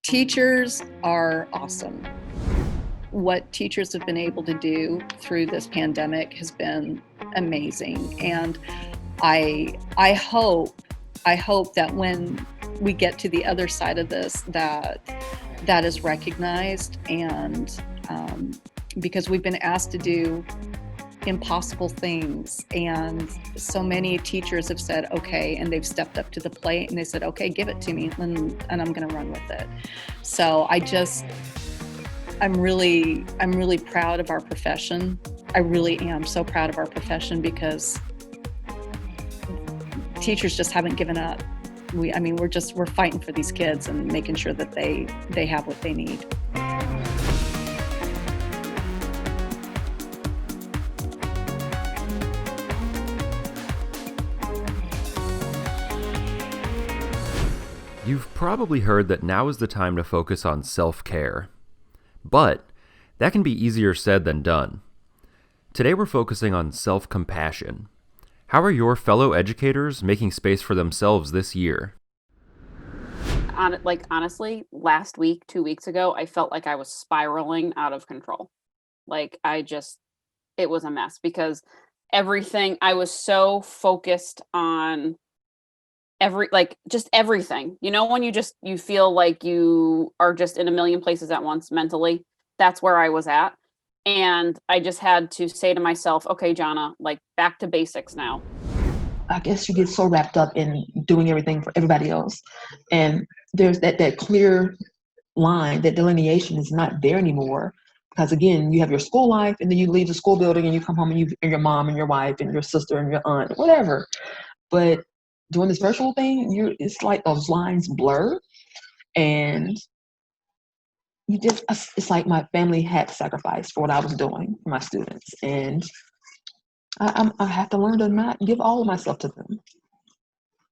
Teachers are awesome. What teachers have been able to do through this pandemic has been amazing. And I hope that when we get to the other side of this, that is recognized, and because we've been asked to do impossible things, and so many teachers have said okay, and they've stepped up to the plate and they said, okay, give it to me, and I'm going to run with it. So I'm really proud of our profession. I really am so proud of our profession, because teachers just haven't given up. We're fighting for these kids and making sure that they have what they need. You've probably heard that now is the time to focus on self-care. But that can be easier said than done. Today we're focusing on self-compassion. How are your fellow educators making space for themselves this year? Honestly, last week, 2 weeks ago, I felt like I was spiraling out of control. It was a mess, because I was so focused on everything, when you feel like you are just in a million places at once mentally. That's where I was at. And I just had to say to myself, okay, Gianna, back to basics now. I guess you get so wrapped up in doing everything for everybody else. And there's that clear line, that delineation is not there anymore. Because again, you have your school life, and then you leave the school building and you come home and your mom and your wife and your sister and your aunt, whatever. But doing this virtual thing, it's like those lines blur, and it's like my family had to sacrifice for what I was doing for my students, and I have to learn to not give all of myself to them.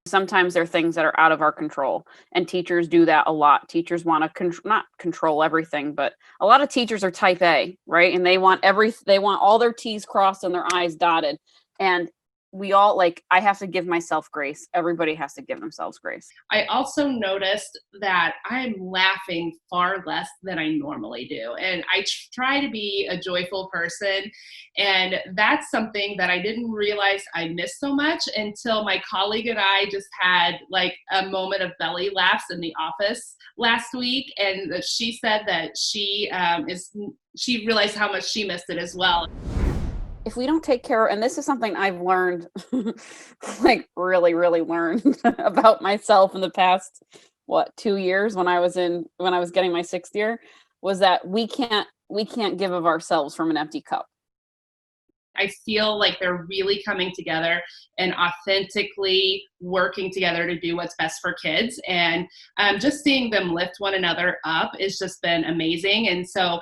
Sometimes there are things that are out of our control, and teachers do that a lot. Teachers want to not control everything, but a lot of teachers are type A, right? And they want all their T's crossed and their I's dotted. And we all I have to give myself grace. Everybody has to give themselves grace. I also noticed that I'm laughing far less than I normally do. And I try to be a joyful person. And that's something that I didn't realize I missed so much until my colleague and I just had a moment of belly laughs in the office last week. And she said that she realized how much she missed it as well. If we don't take care, and this is something I've learned, really, really learned about myself in the past, 2 years when I was getting my 6th year, was that we can't give of ourselves from an empty cup. I feel like they're really coming together and authentically working together to do what's best for kids. And just seeing them lift one another up has just been amazing. And so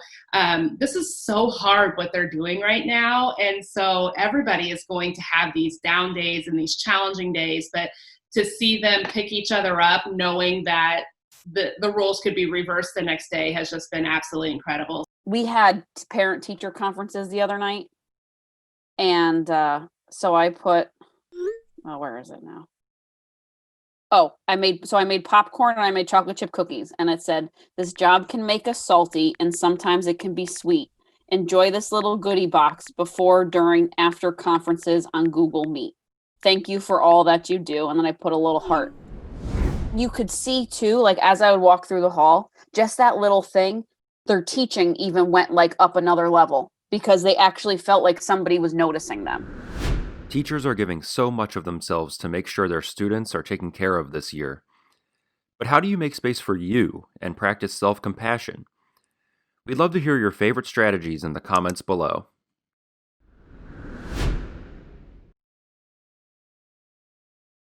this is so hard what they're doing right now. And so everybody is going to have these down days and these challenging days, but to see them pick each other up, knowing that the roles could be reversed the next day, has just been absolutely incredible. We had parent-teacher conferences the other night. And so I put, where is it now? I made popcorn and I made chocolate chip cookies. And it said, this job can make us salty and sometimes it can be sweet. Enjoy this little goodie box before, during, after conferences on Google Meet. Thank you for all that you do. And then I put a little heart. You could see too, as I would walk through the hall, just that little thing, their teaching even went up another level, because they actually felt like somebody was noticing them. Teachers are giving so much of themselves to make sure their students are taken care of this year. But how do you make space for you and practice self-compassion? We'd love to hear your favorite strategies in the comments below.